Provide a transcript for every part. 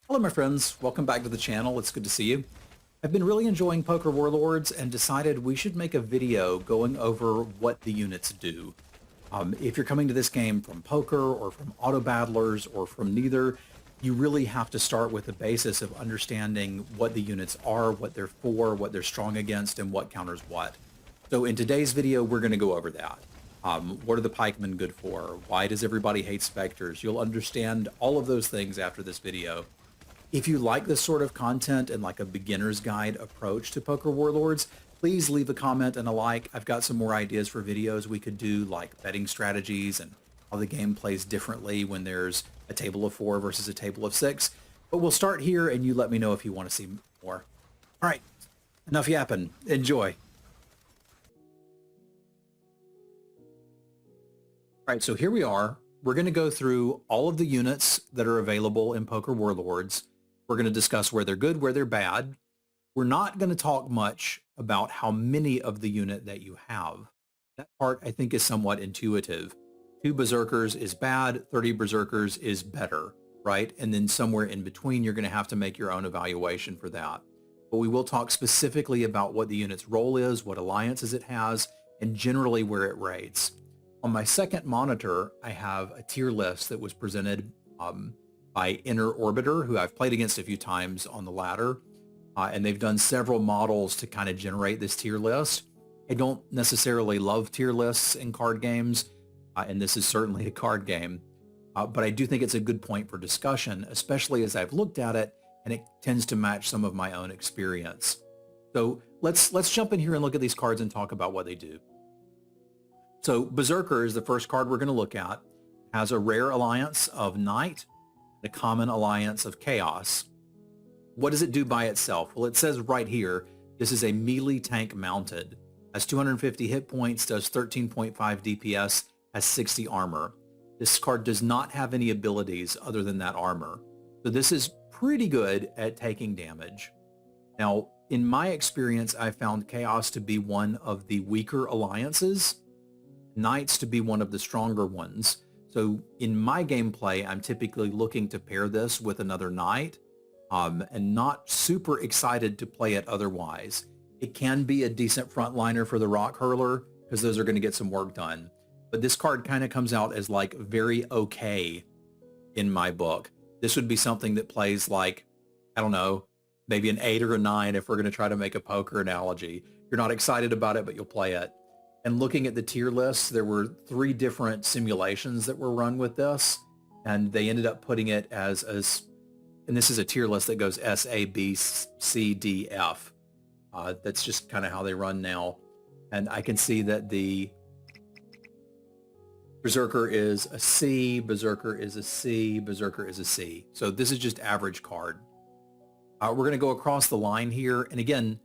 Hello my friends, welcome back to the channel. It's good to see you. I've been really enjoying Poker Warlords and decided we should make a video going over what the units do. If you're coming to this game from poker or from auto battlers or from neither, you really have to start with the basis of understanding what the units are, what they're for, what they're strong against, and what counters what. So in today's video, we're going to go over that. What are the pikemen good for? Why does everybody hate Specters? You'll understand all of those things after this video. If you like this sort of content and like a beginner's guide approach to Poker Warlords, please leave a comment and a like. I've got some more ideas for videos we could do, like betting strategies and how the game plays differently when there's a table of 4 versus a table of 6. But we'll start here and you let me know if you want to see more. All right, enough yapping. Enjoy. All right, so here we are. We're going to go through all of the units that are available in Poker Warlords. We're going to discuss where they're good, where they're bad. We're not going to talk much about how many of the unit that you have. That part, I think, is somewhat intuitive. 2 Berserkers is bad, 30 Berserkers is better, right? And then somewhere in between, you're going to have to make your own evaluation for that. But we will talk specifically about what the unit's role is, what alliances it has, and generally where it rates. On my second monitor, I have a tier list that was presented by Inner Orbiter, who I've played against a few times on the ladder, and they've done several models to kind of generate this tier list. I don't necessarily love tier lists in card games, and this is certainly a card game, but I do think it's a good point for discussion, especially as I've looked at it, and it tends to match some of my own experience. So let's jump in here and look at these cards and talk about what they do. So Berserker is the first card we're going to look at. It has a rare alliance of Night, and a common alliance of Chaos. What does it do by itself? Well, it says right here, this is a melee tank mounted. Has 250 hit points, does 13.5 DPS, has 60 armor. This card does not have any abilities other than that armor. So this is pretty good at taking damage. Now, in my experience, I found Chaos to be one of the weaker alliances, Knights to be one of the stronger ones. So in my gameplay, I'm typically looking to pair this with another Knight, and not super excited to play it otherwise. It can be a decent frontliner for the Rock Hurler because those are going to get some work done. But this card kind of comes out as like very okay in my book. This would be something that plays like, I don't know, maybe an 8 or a 9 if we're going to try to make a poker analogy. You're not excited about it, but you'll play it. And looking at the tier lists, there were 3 different simulations that were run with this, and they ended up putting it as and this is a tier list that goes S, A, B, C, D, F. That's just kind of how they run now. And I can see that the Berserker is a C, Berserker is a C, Berserker is a C. So this is just average card. We're going to go across the line here, and again,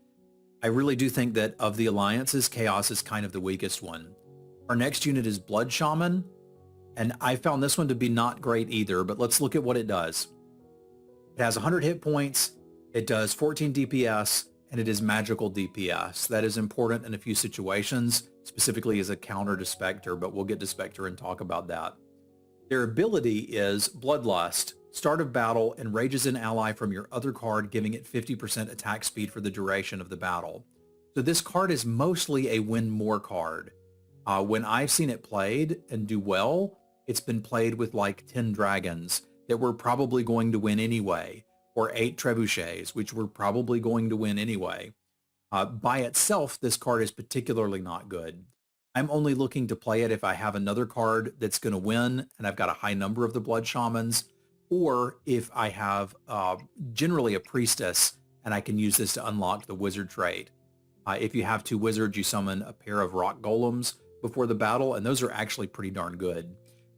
I really do think that of the alliances, Chaos is kind of the weakest one. Our next unit is Blood Shaman, and I found this one to be not great either, but let's look at what it does. It has 100 hit points, it does 14 DPS, and it is magical DPS. That is important in a few situations, specifically as a counter to Spectre, but we'll get to Spectre and talk about that. Their ability is Bloodlust. Start of battle, enrages an ally from your other card, giving it 50% attack speed for the duration of the battle. So this card is mostly a win more card. When I've seen it played and do well, it's been played with like 10 dragons that were probably going to win anyway, or 8 trebuchets, which were probably going to win anyway. By itself, this card is particularly not good. I'm only looking to play it if I have another card that's going to win and I've got a high number of the Blood Shamans, or if I have generally a Priestess and I can use this to unlock the Wizard trait. If you have 2 Wizards, you summon a pair of Rock Golems before the battle, and those are actually pretty darn good.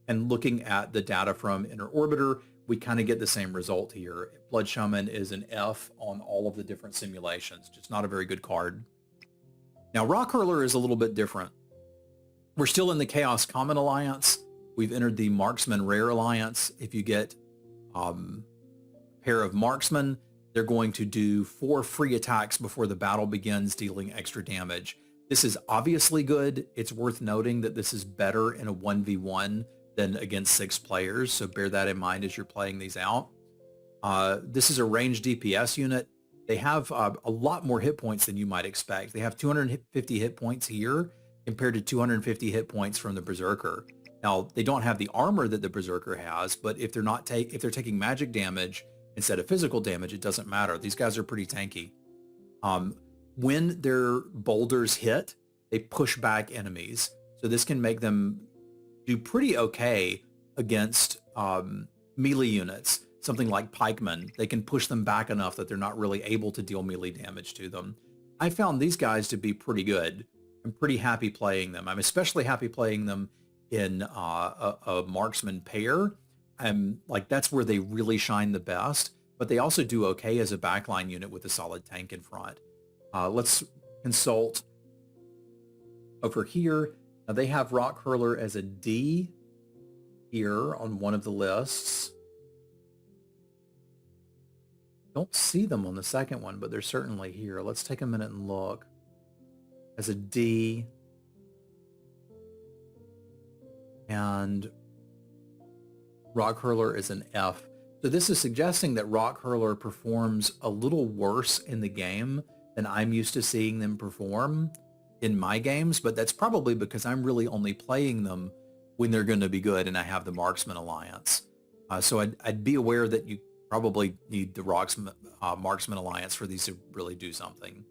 And looking at the data from Inner Orbiter, we kind of get the same result here. Blood Shaman is an F on all of the different simulations, just not a very good card. Now, Rock Hurler is a little bit different. We're still in the Chaos Common Alliance. We've entered the Marksman Rare Alliance. If you get a pair of Marksmen, they're going to do 4 free attacks before the battle begins, dealing extra damage. This is obviously good. It's worth noting that this is better in a 1v1 than against 6 players, so bear that in mind as you're playing these out. This is a ranged DPS unit. They have a lot more hit points than you might expect. They have 250 hit points here compared to 250 hit points from the Berserker. Now, they don't have the armor that the Berserker has, but if they're taking magic damage instead of physical damage, it doesn't matter. These guys are pretty tanky. When their boulders hit, they push back enemies. So this can make them do pretty okay against melee units. Something like pikemen, they can push them back enough that they're not really able to deal melee damage to them. I found these guys to be pretty good. I'm pretty happy playing them. I'm especially happy playing them in a marksman pair. Like that's where they really shine the best, but they also do okay as a backline unit with a solid tank in front. Let's consult over here. Now they have Rock Hurler as a D here on one of the lists. Don't see them on the second one, but they're certainly here. Let's take a minute and look. As a D. And Rock Hurler is an F. So this is suggesting that Rock Hurler performs a little worse in the game than I'm used to seeing them perform in my games, but that's probably because I'm really only playing them when they're going to be good and I have the Marksman Alliance. So I'd be aware that you probably need the Marksman Alliance for these to really do something.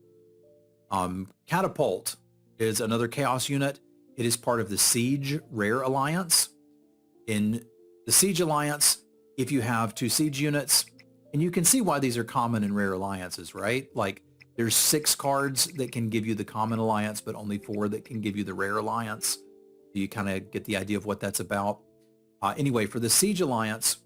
Catapult is another Chaos unit. It is part of the Siege Rare Alliance. In the Siege Alliance, if you have 2 Siege units, and you can see why these are common in Rare Alliances, right? Like there's 6 cards that can give you the Common Alliance, but only 4 that can give you the Rare Alliance. You kind of get the idea of what that's about. Anyway, for the Siege Alliance,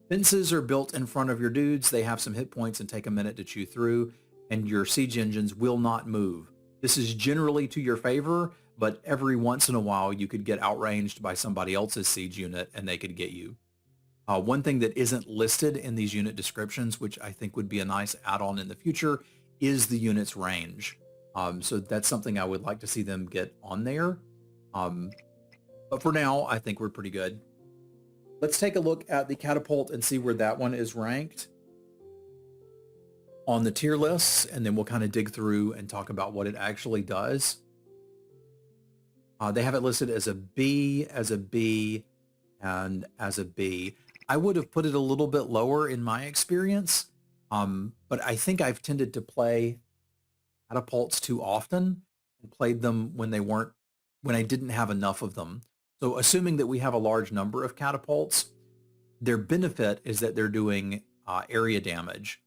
fences are built in front of your dudes. They have some hit points and take a minute to chew through, and your siege engines will not move. This is generally to your favor, but every once in a while you could get outranged by somebody else's siege unit and they could get you. One thing that isn't listed in these unit descriptions, which I think would be a nice add-on in the future, is the unit's range. So that's something I would like to see them get on there. But for now, I think we're pretty good. Let's take a look at the catapult and see where that one is ranked on the tier lists, and then we'll kind of dig through and talk about what it actually does. They have it listed as a B, as a B, and as a B. I would have put it a little bit lower in my experience, but I think I've tended to play catapults too often and played them when I didn't have enough of them. So assuming that we have a large number of catapults, their benefit is that they're doing area damage.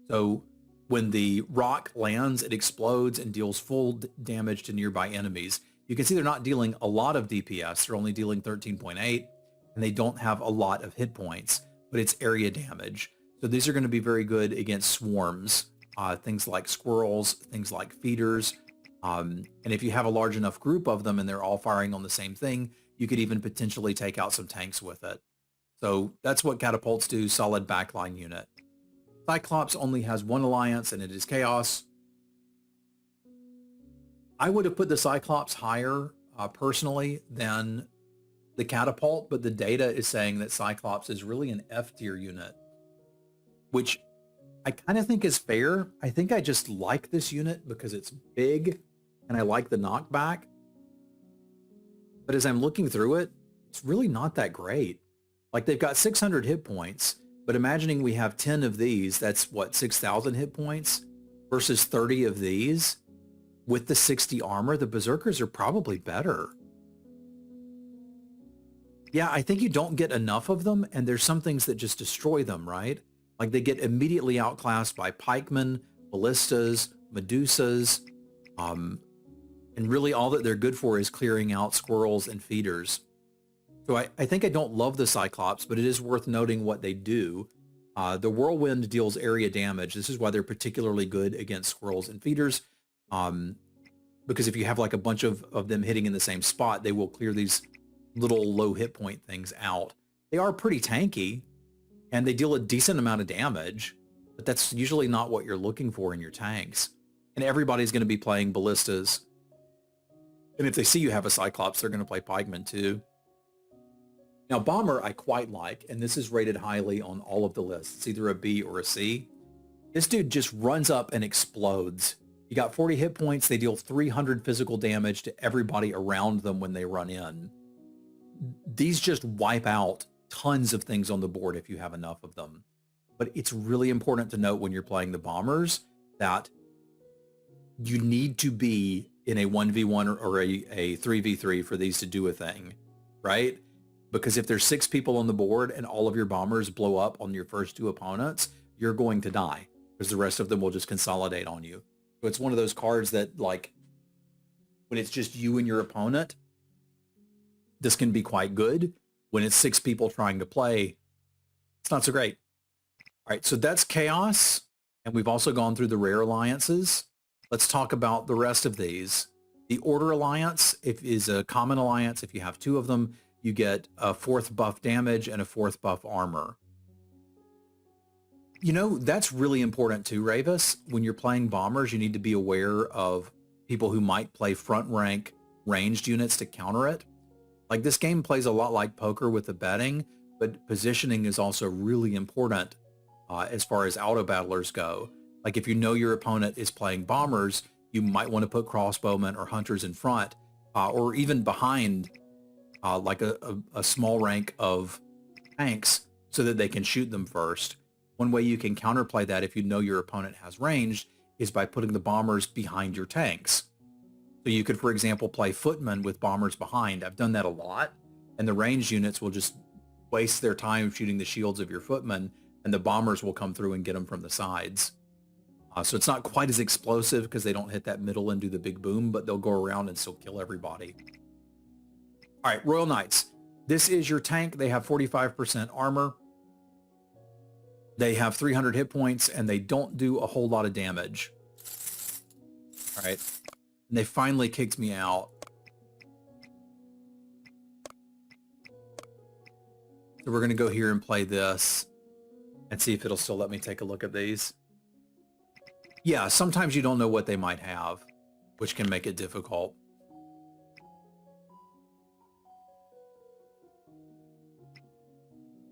So when the rock lands, it explodes and deals full damage to nearby enemies. You can see they're not dealing a lot of DPS. They're only dealing 13.8, and they don't have a lot of hit points, but it's area damage. So these are going to be very good against swarms, things like squirrels, things like feeders. And if you have a large enough group of them and they're all firing on the same thing, you could even potentially take out some tanks with it. So that's what catapults do, solid backline unit. Cyclops only has 1 alliance and it is Chaos. I would have put the Cyclops higher personally than the catapult, but the data is saying that Cyclops is really an F tier unit, which I kind of think is fair. I think I just like this unit because it's big and I like the knockback. But as I'm looking through it, it's really not that great. Like they've got 600 hit points, but imagining we have 10 of these, that's what, 6,000 hit points versus 30 of these. With the 60 armor, the Berserkers are probably better. Yeah, I think you don't get enough of them, and there's some things that just destroy them, right? Like they get immediately outclassed by pikemen, ballistas, medusas, and really all that they're good for is clearing out squirrels and feeders. So I think I don't love the Cyclops, but it is worth noting what they do. The Whirlwind deals area damage. This is why they're particularly good against squirrels and feeders. Because if you have like a bunch of them hitting in the same spot, they will clear these little low hit point things out. They are pretty tanky and they deal a decent amount of damage, but that's usually not what you're looking for in your tanks. And everybody's going to be playing ballistas. And if they see you have a Cyclops, they're going to play pikemen too. Now, Bomber I quite like, and this is rated highly on all of the lists. It's either a B or a C. This dude just runs up and explodes. You got 40 hit points. They deal 300 physical damage to everybody around them when they run in. These just wipe out tons of things on the board if you have enough of them. But it's really important to note when you're playing the Bombers that you need to be in a 1v1 or a 3v3 for these to do a thing, right? Because if there's 6 people on the board and all of your Bombers blow up on your first 2 opponents, you're going to die because the rest of them will just consolidate on you. So it's one of those cards that, like, when it's just you and your opponent, this can be quite good. When it's 6 people trying to play, it's not so great. All right, so that's Chaos, and we've also gone through the rare alliances. Let's talk about the rest of these. The Order Alliance is a common alliance. If you have 2 of them, you get a 4th buff damage and a 4th buff armor. You know, that's really important too, Ravis. When you're playing Bombers, you need to be aware of people who might play front rank ranged units to counter it. Like, this game plays a lot like poker with the betting, but positioning is also really important as far as auto battlers go. Like, if you know your opponent is playing Bombers, you might want to put crossbowmen or hunters in front or even behind like a small rank of tanks so that they can shoot them first. One way you can counterplay that if you know your opponent has ranged is by putting the Bombers behind your tanks. So you could, for example, play footmen with Bombers behind. I've done that a lot. And the ranged units will just waste their time shooting the shields of your footmen, and the Bombers will come through and get them from the sides. So it's not quite as explosive because they don't hit that middle and do the big boom, but they'll go around and still kill everybody. All right, Royal Knights. This is your tank. They have 45% armor. They have 300 hit points, and they don't do a whole lot of damage. All right. And they finally kicked me out. So we're going to go here and play this and see if it'll still let me take a look at these. Yeah, sometimes you don't know what they might have, which can make it difficult.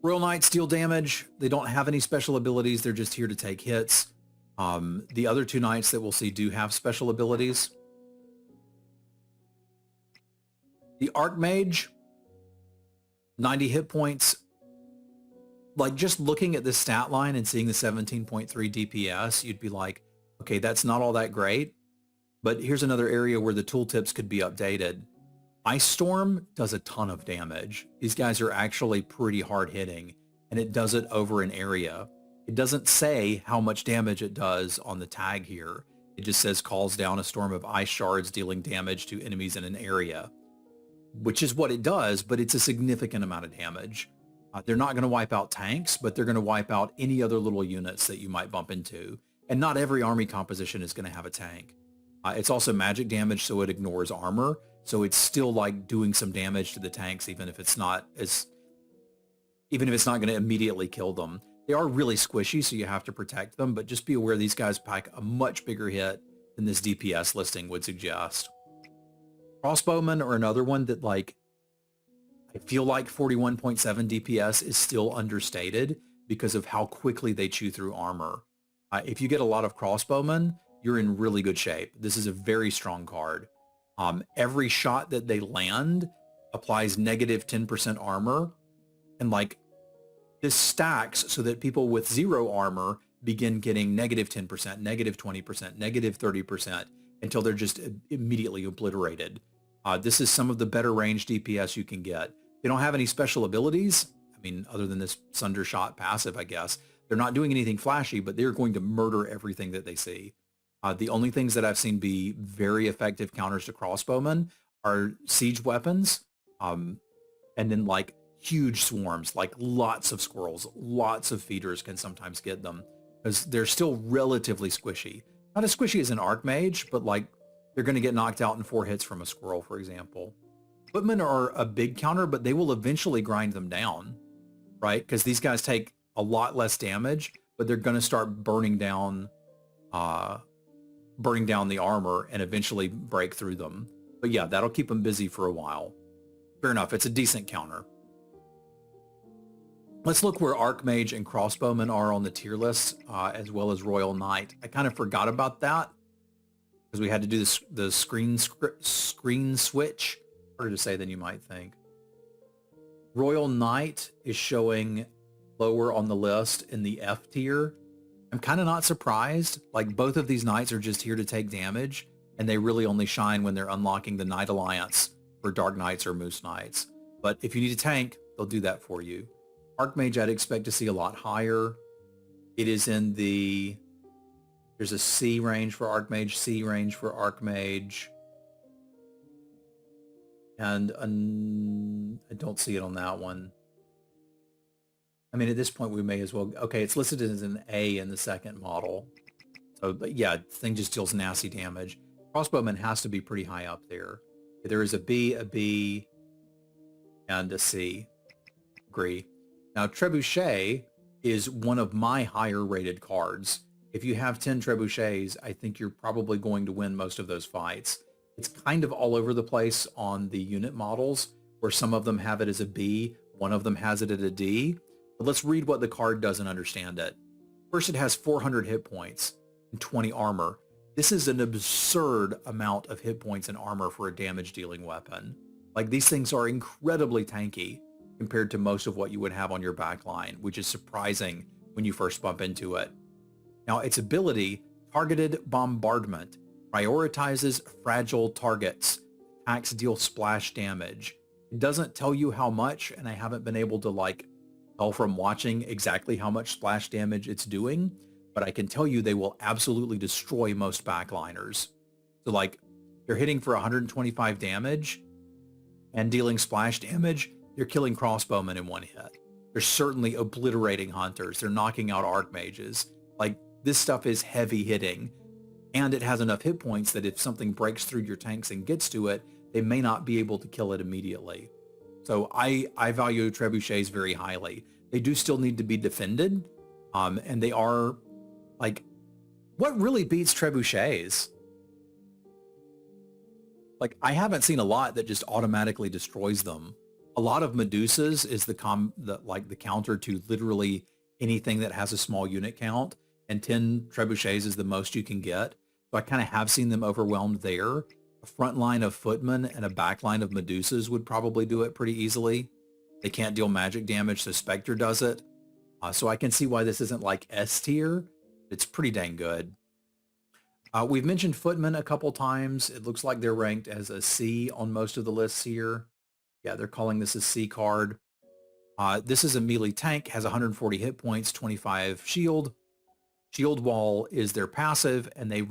Royal Knights deal damage. They don't have any special abilities. They're just here to take hits. The other 2 knights that we'll see do have special abilities. The Archmage, 90 hit points. Like, just looking at this stat line and seeing the 17.3 DPS, you'd be like, okay, that's not all that great. But here's another area where the tooltips could be updated. Ice Storm does a ton of damage. These guys are actually pretty hard hitting, and it does it over an area. It doesn't say how much damage it does on the tag here. It just says calls down a storm of ice shards dealing damage to enemies in an area, which is what it does, but it's a significant amount of damage. They're not going to wipe out tanks, but they're going to wipe out any other little units that you might bump into. And not every army composition is going to have a tank. It's also magic damage, so it ignores armor. So it's still like doing some damage to the tanks, even if it's not going to immediately kill them. They are really squishy, so you have to protect them, but just be aware these guys pack a much bigger hit than this DPS listing would suggest. Crossbowmen are another one that, like, I feel like 41.7 DPS is still understated because of how quickly they chew through armor. If you get a lot of crossbowmen, you're in really good shape. This is a very strong card. Every shot that they land applies negative 10% armor, and like, this stacks so that people with 0 armor begin getting negative 10%, negative 20%, negative 30% until they're just immediately obliterated. This is some of the better range DPS you can get. They don't have any special abilities. I mean, other than this Sunder Shot passive, I guess. They're not doing anything flashy, but they're going to murder everything that they see. The only things that I've seen be very effective counters to crossbowmen are siege weapons, and then like huge swarms, like lots of squirrels, lots of feeders can sometimes get them because they're still relatively squishy. Not as squishy as an Archmage, but like they're going to get knocked out in 4 hits from a squirrel, for example. Footmen are a big counter, but they will eventually grind them down, right? Because these guys take a lot less damage, but they're going to start burning down the armor and eventually break through them. But yeah, that'll keep them busy for a while. Fair enough. It's a decent counter. Let's look where Archmage and Crossbowmen are on the tier list, as well as Royal Knight. I kind of forgot about that because we had to do this, the screen switch. Harder to say than you might think. Royal Knight is showing lower on the list in the F tier. I'm kind of not surprised. Like, both of these knights are just here to take damage, and they really only shine when they're unlocking the Knight Alliance for Dark Knights or Moose Knights. But if you need a tank, they'll do that for you. Archmage, I'd expect to see a lot higher. It is in the... There's a C range for Archmage, C range for Archmage. And I don't see it on that one. I mean, at this point, we may as well... Okay, it's listed as an A in the second model. So, but yeah, the thing just deals nasty damage. Crossbowman has to be pretty high up there. There is a B, and a C. Agree. Now, Trebuchet is one of my higher rated cards. If you have 10 Trebuchets, I think you're probably going to win most of those fights. It's kind of all over the place on the unit models, where some of them have it as a B, one of them has it at a D. But let's read what the card does and understand it. First, it has 400 hit points and 20 armor. This is an absurd amount of hit points and armor for a damage-dealing weapon. Like, these things are incredibly tanky compared to most of what you would have on your backline, which is surprising when you first bump into it. Now, its ability, Targeted Bombardment, prioritizes fragile targets. Attacks deal splash damage. It doesn't tell you how much, and I haven't been able to, like, tell from watching exactly how much splash damage it's doing, but I can tell you they will absolutely destroy most backliners. So, like, they're hitting for 125 damage and dealing splash damage. They're killing crossbowmen in one hit. They're certainly obliterating hunters. They're knocking out archmages. Like, this stuff is heavy hitting, and it has enough hit points that if something breaks through your tanks and gets to it, they may not be able to kill it immediately. So I value trebuchets very highly. They do still need to be defended, and they are, like, what really beats trebuchets? Like, I haven't seen a lot that just automatically destroys them. A lot of Medusas is the counter to literally anything that has a small unit count, and 10 trebuchets is the most you can get. So I kind of have seen them overwhelmed there. A front line of footmen and a back line of Medusas would probably do it pretty easily. They can't deal magic damage, so Spectre does it. So I can see why this isn't like S tier. It's pretty dang good. We've mentioned footmen a couple times. It looks like they're ranked as a C on most of the lists here. Yeah, they're calling this a C card. This is a melee tank, has 140 hit points, 25 shield. Shield wall is their passive, and they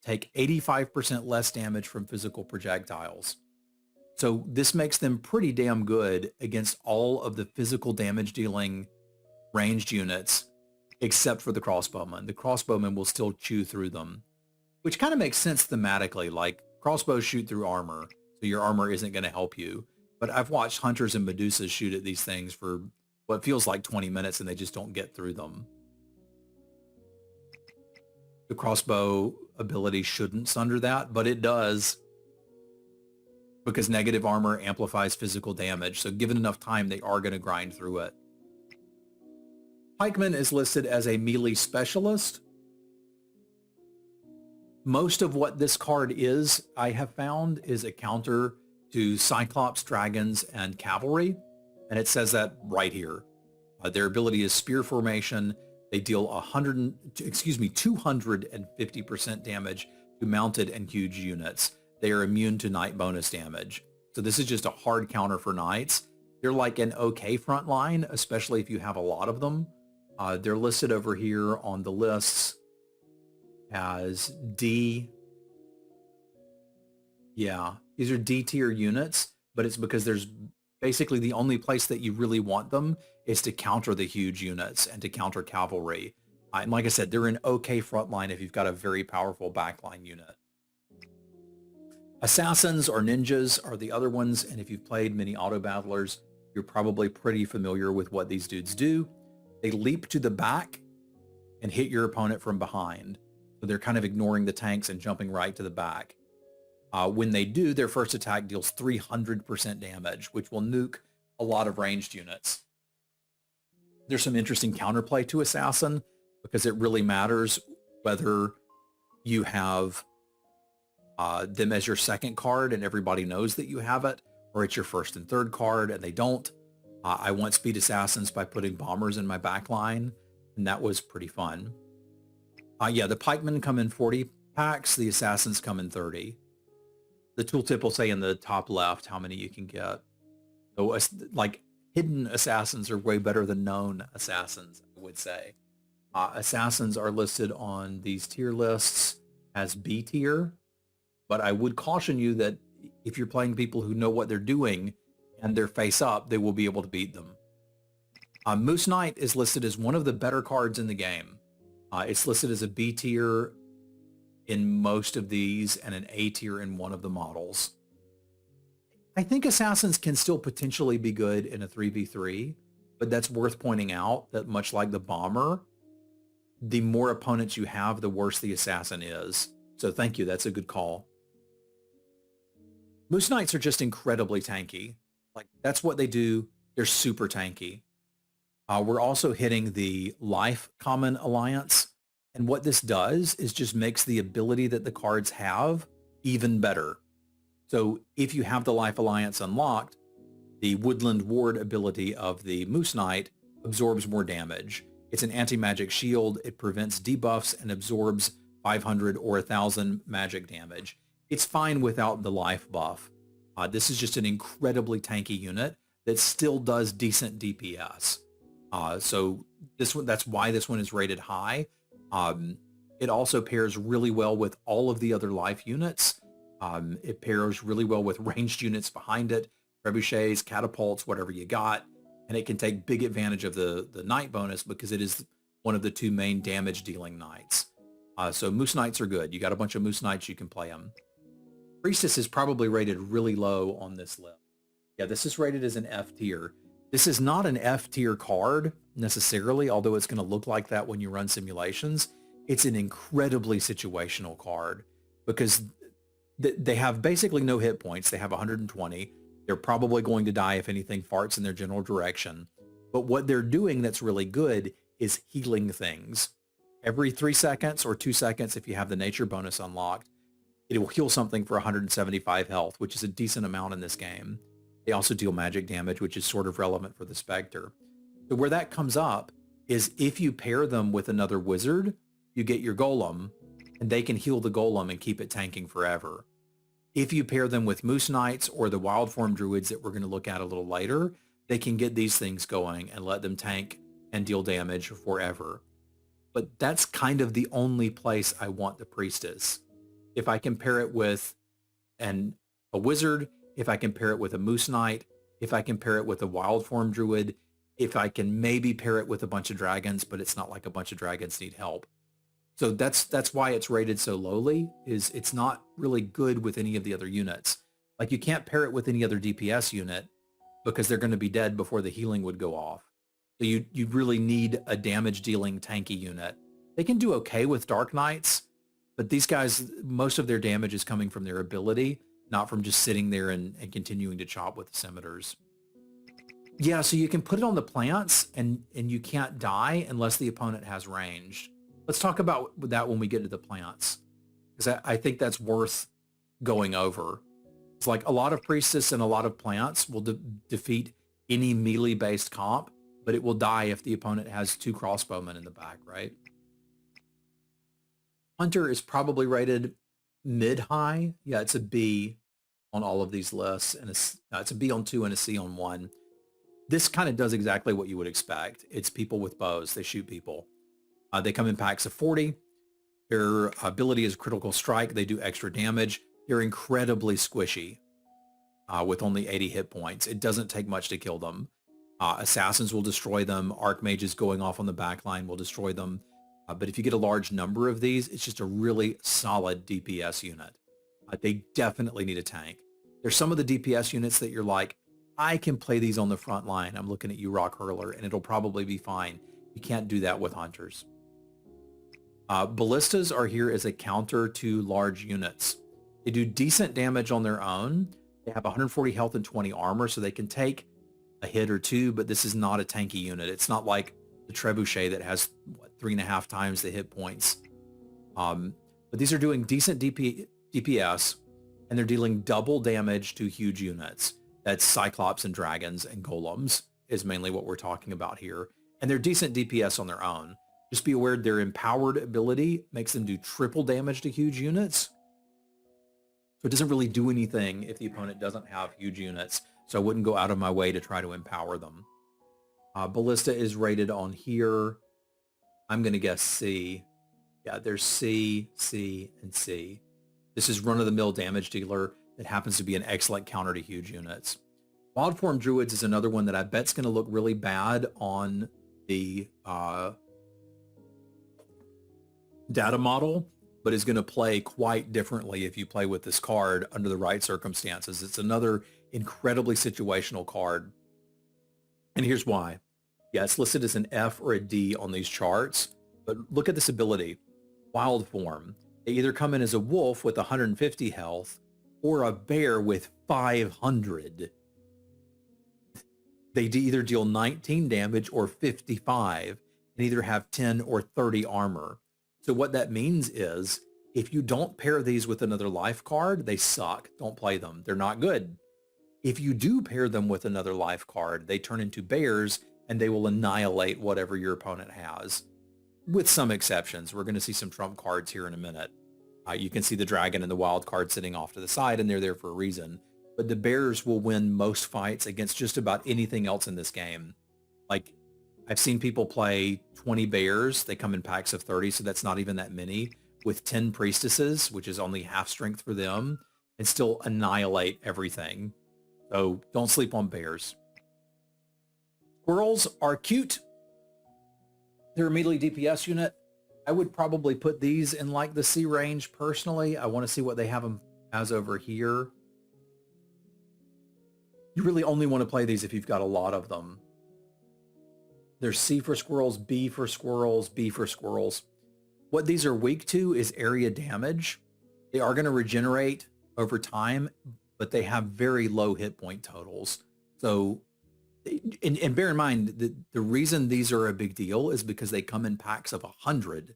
take 85% less damage from physical projectiles. So this makes them pretty damn good against all of the physical damage dealing ranged units, except for the crossbowmen. The crossbowmen will still chew through them, which kind of makes sense thematically. Like, crossbows shoot through armor, so your armor isn't going to help you. But I've watched hunters and Medusas shoot at these things for what feels like 20 minutes, and they just don't get through them. The crossbow ability shouldn't sunder that, but it does, because negative armor amplifies physical damage. So given enough time, they are going to grind through it. Pikeman is listed as a melee specialist. Most of what this card is, I have found, is a counter to Cyclops, Dragons, and Cavalry. And it says that right here. Their ability is Spear Formation. They deal 250% damage to mounted and huge units. They are immune to knight bonus damage. So this is just a hard counter for knights. They're like an okay front line, especially if you have a lot of them. They're listed over here on the lists as D. Yeah, these are D tier units, but it's because there's basically the only place that you really want them is to counter the huge units and to counter cavalry. And like I said, they're an okay front line if you've got a very powerful backline unit. Assassins or ninjas are the other ones, and if you've played many auto battlers, you're probably pretty familiar with what these dudes do. They leap to the back and hit your opponent from behind. So they're kind of ignoring the tanks and jumping right to the back. When they do, their first attack deals 300% damage, which will nuke a lot of ranged units. There's some interesting counterplay to Assassin because it really matters whether you have them as your second card and everybody knows that you have it, or it's your first and third card and they don't. I won Speed Assassins by putting bombers in my back line, and that was pretty fun. Yeah, the pikemen come in 40 packs. The assassins come in 30. The tooltip will say in the top left how many you can get. So like hidden assassins are way better than known assassins, I would say. Assassins are listed on these tier lists as B tier, but I would caution you that if you're playing people who know what they're doing and they're face up, they will be able to beat them. Moose Knight is listed as one of the better cards in the game. It's listed as a B tier in most of these and an A tier in one of the models. I think assassins can still potentially be good in a 3v3, but that's worth pointing out that much like the bomber, the more opponents you have, the worse the assassin is. So thank you, that's a good call. Moose Knights are just incredibly tanky. Like that's what they do. They're super tanky. We're also hitting the life common alliance. And what this does is just makes the ability that the cards have even better. So if you have the life alliance unlocked, the woodland ward ability of the Moose Knight absorbs more damage. It's an anti-magic shield. It prevents debuffs and absorbs 500 or 1,000 magic damage. It's fine without the life buff. This is just an incredibly tanky unit that still does decent DPS. So that's why this one is rated high. It also pairs really well with all of the other life units. It pairs really well with ranged units behind it, trebuchets, catapults, whatever you got. And it can take big advantage of the knight bonus because it is one of the two main damage dealing knights. So Moose Knights are good. You got a bunch of Moose Knights, you can play them. Priestess is probably rated really low on this list. Yeah, this is rated as an F tier. This is not an F tier card necessarily, although it's going to look like that when you run simulations. It's an incredibly situational card because they have basically no hit points. They have 120. They're probably going to die if anything farts in their general direction. But what they're doing that's really good is healing things. Every 3 seconds or 2 seconds, if you have the nature bonus unlocked, it will heal something for 175 health, which is a decent amount in this game. They also deal magic damage, which is sort of relevant for the Spectre. So where that comes up is if you pair them with another wizard, you get your golem, and they can heal the golem and keep it tanking forever. If you pair them with Moose Knights or the wild form druids that we're going to look at a little later, they can get these things going and let them tank and deal damage forever. But that's kind of the only place I want the priestess. If I compare it with a wizard, if I compare it with a Moose Knight, if I compare it with a wild form druid, if I can maybe pair it with a bunch of dragons, but it's not like a bunch of dragons need help. So that's why it's rated so lowly, is it's not really good with any of the other units. Like you can't pair it with any other DPS unit because they're going to be dead before the healing would go off. So you really need a damage dealing tanky unit. They can do okay with Dark Knights, but these guys, most of their damage is coming from their ability, not from just sitting there and continuing to chop with the scimitars. Yeah, so you can put it on the plants and you can't die unless the opponent has range. Let's talk about that when we get to the plants, because I think that's worth going over. It's like a lot of priestess and a lot of plants will defeat any melee-based comp, but it will die if the opponent has 2 crossbowmen in the back, right? Hunter is probably rated mid-high. Yeah, it's a B on all of these lists, and it's a B on 2 and a C on 1. This kind of does exactly what you would expect. It's people with bows. They shoot people. They come in packs of 40. Their ability is critical strike. They do extra damage. They're incredibly squishy with only 80 hit points. It doesn't take much to kill them. Assassins will destroy them. Archmages going off on the back line will destroy them. But if you get a large number of these, it's just a really solid DPS unit. They definitely need a tank. There's some of the DPS units that you're like, I can play these on the front line. I'm looking at you, Rock Hurler, and it'll probably be fine. You can't do that with hunters. Ballistas are here as a counter to large units. They do decent damage on their own. They have 140 health and 20 armor, so they can take a hit or two, but this is not a tanky unit. It's not like the trebuchet that has what, 3.5 times the hit points. But these are doing decent DPS, and they're dealing double damage to huge units. That's Cyclops and Dragons and Golems is mainly what we're talking about here. And they're decent DPS on their own. Just be aware their empowered ability makes them do triple damage to huge units. So it doesn't really do anything if the opponent doesn't have huge units. So I wouldn't go out of my way to try to empower them. Ballista is rated on here. I'm going to guess C. Yeah, there's C, C, and C. This is run-of-the-mill damage dealer that happens to be an excellent counter to huge units. Wild Form Druids is another one that I bet's going to look really bad on the data model, but is going to play quite differently if you play with this card under the right circumstances. It's another incredibly situational card. And here's why. Yeah, it's listed as an F or a D on these charts, but look at this ability. Wild Form. They either come in as a wolf with 150 health or a bear with 500. They either deal 19 damage or 55 and either have 10 or 30 armor. So what that means is if you don't pair these with another life card, they suck. Don't play them. They're not good. If you do pair them with another life card, they turn into bears and they will annihilate whatever your opponent has. With some exceptions. We're going to see some trump cards here in a minute. You can see the dragon and the wild card sitting off to the side, and they're there for a reason. But the bears will win most fights against just about anything else in this game. Like, I've seen people play 20 bears. They come in packs of 30, so that's not even that many, with 10 priestesses, which is only half strength for them, and still annihilate everything. So don't sleep on bears. Squirrels are cute. They're a melee DPS unit. I would probably put these in like the C range personally. I want to see what they have them as over here. You really only want to play these if you've got a lot of them. There's C for squirrels, B for squirrels, B for squirrels. What these are weak to is area damage. They are going to regenerate over time, but they have very low hit point totals. So, and bear in mind that the reason these are a big deal is because they come in packs of 100.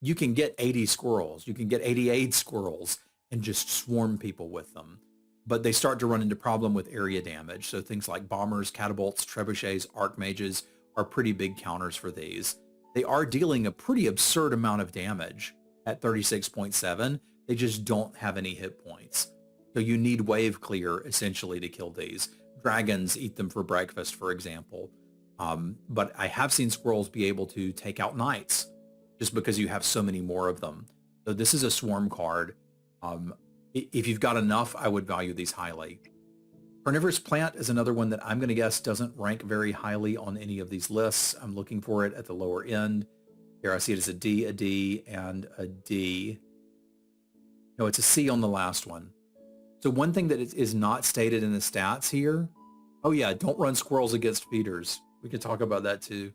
You can get 80 squirrels. You can get 88 squirrels and just swarm people with them. But they start to run into problem with area damage. So things like bombers, catapults, trebuchets, archmages are pretty big counters for these. They are dealing a pretty absurd amount of damage at 36.7. They just don't have any hit points. So you need wave clear essentially to kill these. Dragons eat them for breakfast, for example. But I have seen squirrels be able to take out knights just because you have so many more of them. So this is a swarm card. If you've got enough, I would value these highly. Carnivorous Plant is another one that I'm going to guess doesn't rank very highly on any of these lists. I'm looking for it at the lower end. Here I see it as a D, and a D. No, it's a C on the last one. So one thing that is not stated in the stats here, oh yeah, don't run squirrels against feeders. We could talk about that too.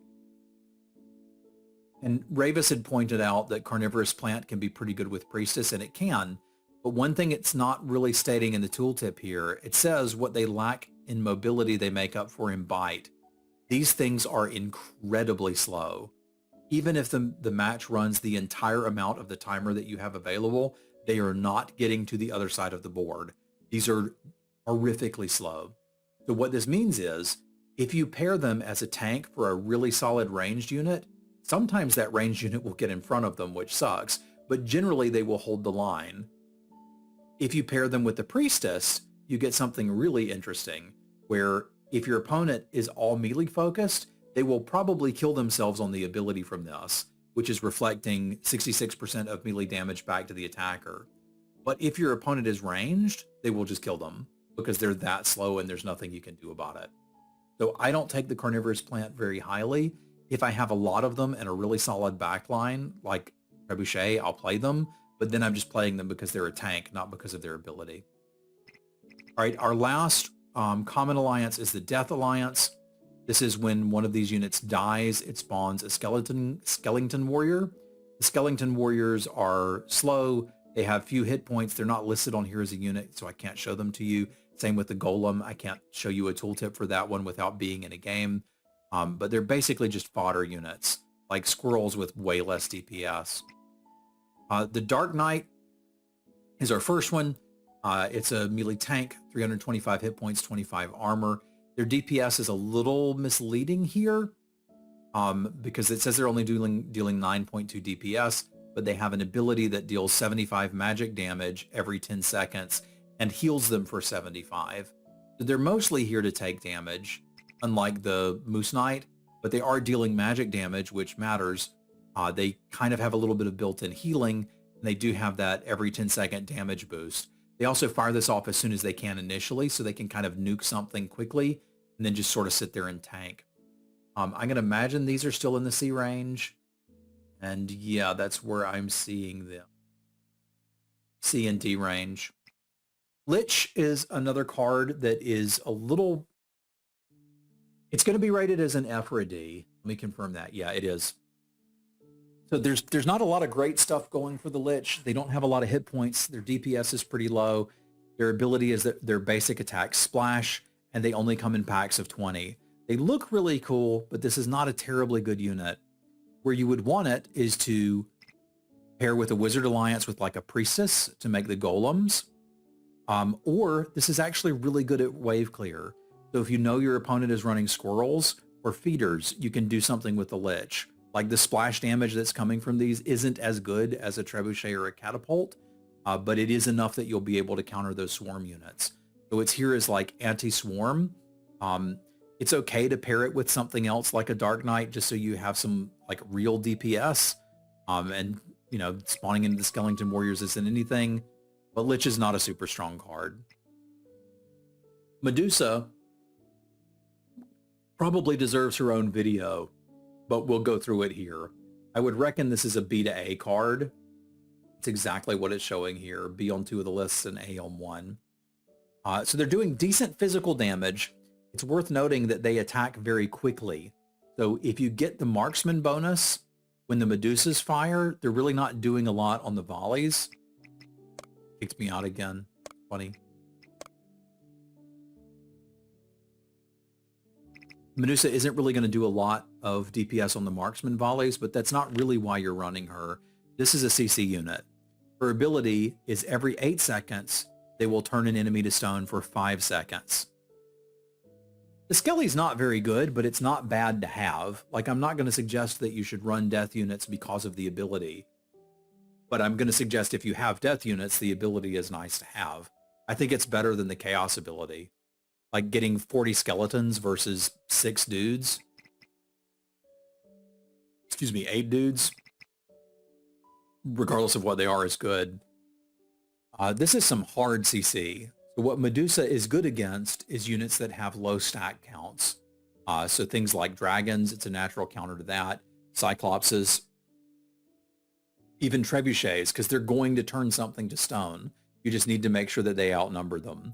And Ravis had pointed out that Carnivorous Plant can be pretty good with Priestess, and it can. But one thing it's not really stating in the tooltip here, it says what they lack in mobility they make up for in bite. These things are incredibly slow. Even if the match runs the entire amount of the timer that you have available, they are not getting to the other side of the board. These are horrifically slow. So what this means is, if you pair them as a tank for a really solid ranged unit, sometimes that ranged unit will get in front of them, which sucks, but generally they will hold the line. If you pair them with the Priestess, you get something really interesting, where if your opponent is all melee focused, they will probably kill themselves on the ability from this, which is reflecting 66% of melee damage back to the attacker. But if your opponent is ranged, they will just kill them because they're that slow and there's nothing you can do about it. So I don't take the Carnivorous Plant very highly. If I have a lot of them and a really solid backline, like Trebuchet, I'll play them, but then I'm just playing them because they're a tank, not because of their ability. All right, our last common alliance is the Death Alliance. This is when one of these units dies, it spawns a skeleton warrior. The skeleton warriors are slow. They have few hit points. They're not listed on here as a unit, so I can't show them to you. Same with the Golem. I can't show you a tooltip for that one without being in a game. But they're basically just fodder units, like squirrels with way less DPS. The Dark Knight is our first one. It's a melee tank, 325 hit points, 25 armor. Their DPS is a little misleading here because it says they're only dealing 9.2 DPS, but they have an ability that deals 75 magic damage every 10 seconds and heals them for 75. So they're mostly here to take damage, unlike the Moose Knight, but they are dealing magic damage, which matters. They kind of have a little bit of built-in healing, and they do have that every 10-second damage boost. They also fire this off as soon as they can initially, so they can kind of nuke something quickly and then just sort of sit there and tank. I'm going to imagine these are still in the C range. And yeah, that's where I'm seeing them. C and D range. Lich is another card that is a little... It's going to be rated as an F or a D. Let me confirm that. Yeah, it is. So there's not a lot of great stuff going for the Lich. They don't have a lot of hit points. Their DPS is pretty low. Their ability is that their basic attack splash, and they only come in packs of 20. They look really cool, but this is not a terribly good unit. Where you would want it is to pair with a Wizard Alliance with like a Priestess to make the Golems. Or this is actually really good at wave clear. So if you know your opponent is running Squirrels or Feeders, you can do something with the Lich. Like the splash damage that's coming from these isn't as good as a Trebuchet or a Catapult, but it is enough that you'll be able to counter those Swarm units. So it's here as like anti-Swarm. It's okay to pair it with something else like a Dark Knight just so you have some like real DPS. And, you know, spawning into the Skeleton Warriors isn't anything, but Lich is not a super strong card. Medusa probably deserves her own video, but we'll go through it here. I would reckon this is a B to A card. It's exactly what it's showing here. B on 2 of the lists and A on 1. So they're doing decent physical damage. It's worth noting that they attack very quickly. So if you get the marksman bonus when the Medusas fire, they're really not doing a lot on the volleys. Kicks me out again. Funny. Medusa isn't really going to do a lot of DPS on the marksman volleys, but that's not really why you're running her. This is a CC unit. Her ability is every 8 seconds, they will turn an enemy to stone for 5 seconds. The Skelly's not very good, but it's not bad to have. Like, I'm not going to suggest that you should run death units because of the ability. But I'm going to suggest if you have death units, the ability is nice to have. I think it's better than the chaos ability. Like getting 40 skeletons versus 6 dudes. Excuse me, 8 dudes. Regardless of what they are is good. This is some hard CC. So what Medusa is good against is units that have low stack counts. So things like dragons, it's a natural counter to that. Cyclopses, even trebuchets, because they're going to turn something to stone. You just need to make sure that they outnumber them.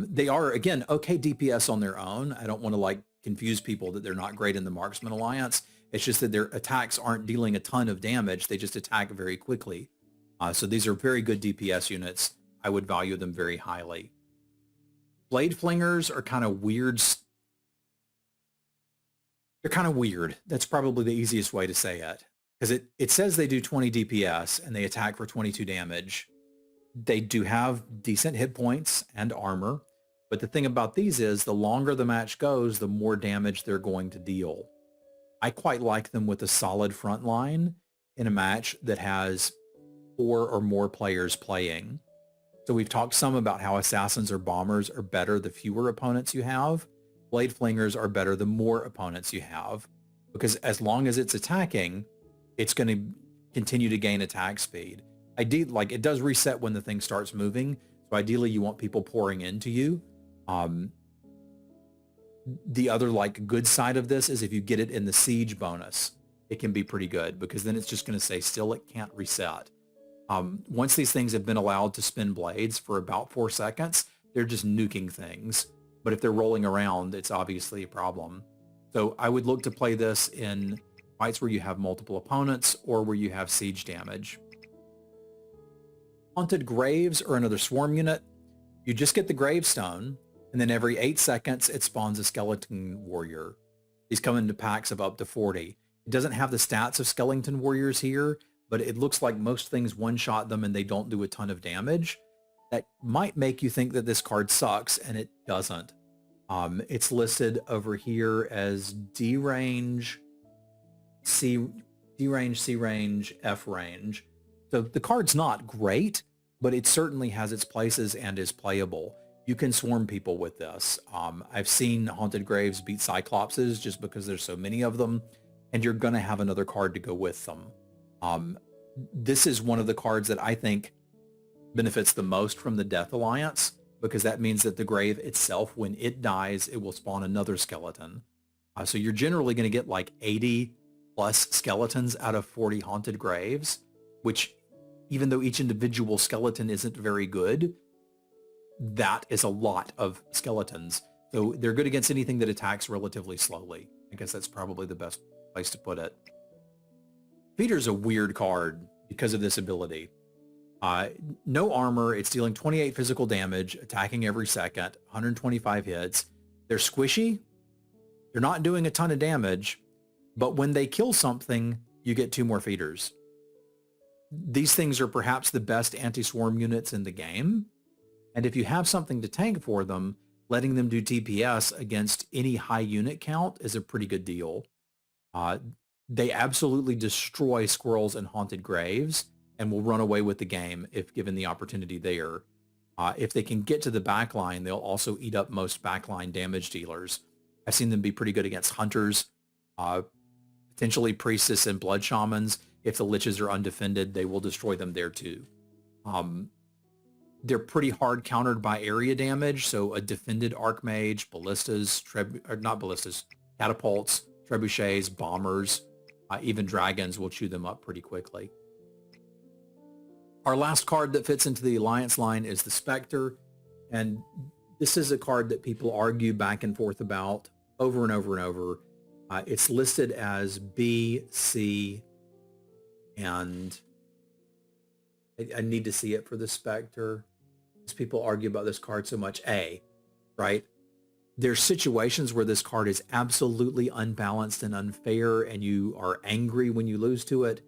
They are, again, okay DPS on their own. I don't want to like confuse people that they're not great in the Marksman Alliance. It's just that their attacks aren't dealing a ton of damage. They just attack very quickly. So these are very good DPS units. I would value them very highly. Blade Flingers are kind of weird. They're kind of weird. That's probably the easiest way to say it. Because it says they do 20 DPS and they attack for 22 damage. They do have decent hit points and armor. But the thing about these is the longer the match goes, the more damage they're going to deal. I quite like them with a solid front line in a match that has 4 or more players playing. So we've talked some about how assassins or bombers are better the fewer opponents you have. Blade Flingers are better the more opponents you have. Because as long as it's attacking, it's going to continue to gain attack speed. Like it does reset when the thing starts moving. So ideally you want people pouring into you. The other like good side of this is if you get it in the siege bonus, it can be pretty good because then it's just going to say still it can't reset. Once these things have been allowed to spin blades for about 4 seconds, they're just nuking things. But if they're rolling around, it's obviously a problem. So I would look to play this in fights where you have multiple opponents or where you have siege damage. Haunted Graves are another swarm unit. You just get the gravestone, and then every 8 seconds, it spawns a skeleton warrior. These come into packs of up to 40. It doesn't have the stats of skeleton warriors here, but it looks like most things one-shot them and they don't do a ton of damage. That might make you think that this card sucks, and it doesn't. It's listed over here as D range, C range, F range. So the card's not great, but it certainly has its places and is playable. You can swarm people with this. I've seen Haunted Graves beat Cyclopses just because there's so many of them, and you're going to have another card to go with them. This is one of the cards that I think benefits the most from the Death Alliance, because that means that the grave itself, when it dies, it will spawn another skeleton. So you're generally going to get like 80 plus skeletons out of 40 Haunted Graves, which, even though each individual skeleton isn't very good, that is a lot of skeletons. So they're good against anything that attacks relatively slowly. I guess that's probably the best place to put it. Feeder's a weird card because of this ability. No armor, it's dealing 28 physical damage, attacking every second, 125 hits. They're squishy. They're not doing a ton of damage, but when they kill something, you get 2 more feeders. These things are perhaps the best anti-swarm units in the game. And if you have something to tank for them, letting them do TPS against any high unit count is a pretty good deal. They absolutely destroy squirrels and haunted graves and will run away with the game if given the opportunity there. If they can get to the backline, they'll also eat up most backline damage dealers. I've seen them be pretty good against hunters, potentially priestess and blood shamans. If the liches are undefended, they will destroy them there too. They're pretty hard countered by area damage, so a defended archmage, ballistas, catapults, trebuchets, bombers, even dragons will chew them up pretty quickly. Our last card that fits into the Alliance line is the Specter, and this is a card that people argue back and forth about over and over and over. It's listed as B, C, and I need to see it for the Specter. Because people argue about this card so much. A, right? There's situations where this card is absolutely unbalanced and unfair, and you are angry when you lose to it.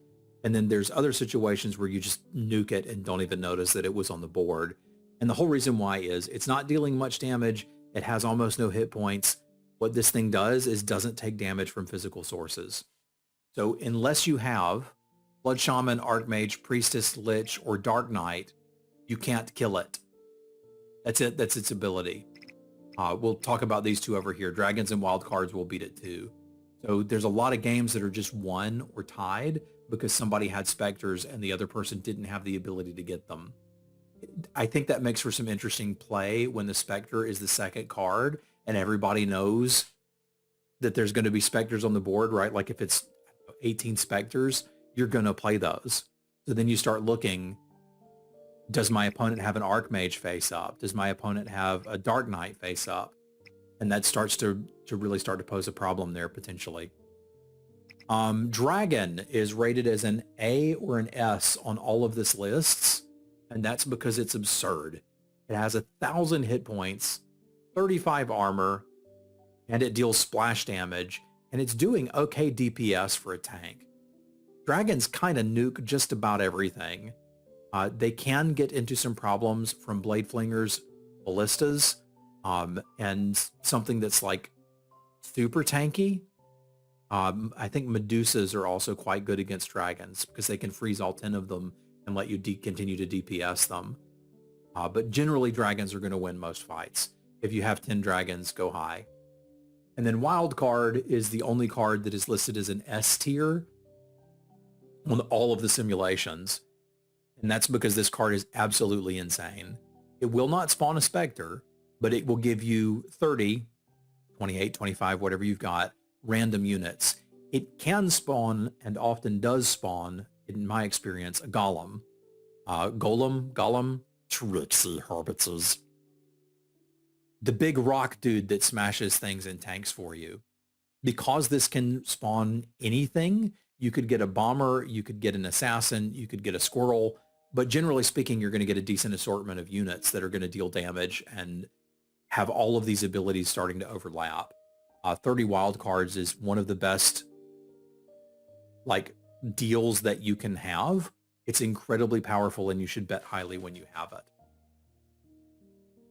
And then there's other situations where you just nuke it and don't even notice that it was on the board. And the whole reason why is it's not dealing much damage. It has almost no hit points. What this thing does is doesn't take damage from physical sources. So unless you have Blood Shaman, Archmage, Priestess, Lich, or Dark Knight, you can't kill it. That's it. That's its ability. We'll talk about these two over here. Dragons and Wild Cards will beat it too. So there's a lot of games that are just won or tied because somebody had Specters and the other person didn't have the ability to get them. I think that makes for some interesting play when the Specter is the second card and everybody knows that there's going to be Specters on the board, right? Like if it's 18 Specters, you're going to play those. So then you start looking, does my opponent have an Archmage face up? Does my opponent have a Dark Knight face up? And that starts to really start to pose a problem there potentially. Dragon is rated as an A or an S on all of this lists, and that's because it's absurd. It has 1,000 hit points, 35 armor, and it deals splash damage, and it's doing okay DPS for a tank. Dragons kind of nuke just about everything. They can get into some problems from Blade Flingers, ballistas, and something that's like super tanky. I think Medusas are also quite good against dragons because they can freeze all 10 of them and let you continue to DPS them. But generally, dragons are going to win most fights. If you have 10 dragons, go high. And then Wild Card is the only card that is listed as an S tier on all of the simulations. And that's because this card is absolutely insane. It will not spawn a Specter, but it will give you 30, 28, 25, whatever you've got, random units. It can spawn, and often does spawn, in my experience, a Golem. Golem, Trixie Herbitzes. The big rock dude that smashes things and tanks for you. Because this can spawn anything, you could get a bomber, you could get an assassin, you could get a squirrel. But generally speaking, you're going to get a decent assortment of units that are going to deal damage and have all of these abilities starting to overlap. 30 wild cards is one of the best like deals that you can have. It's incredibly powerful and you should bet highly when you have it.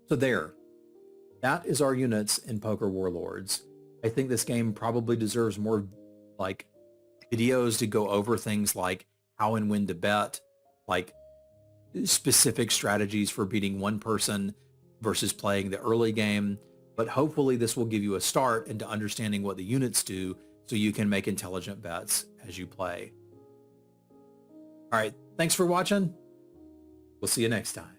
So that is our units in Poker Warlords. I think this game probably deserves more like videos to go over things like how and when to bet, like specific strategies for beating one person versus playing the early game. But hopefully this will give you a start into understanding what the units do so you can make intelligent bets as you play. All right, thanks for watching. We'll see you next time.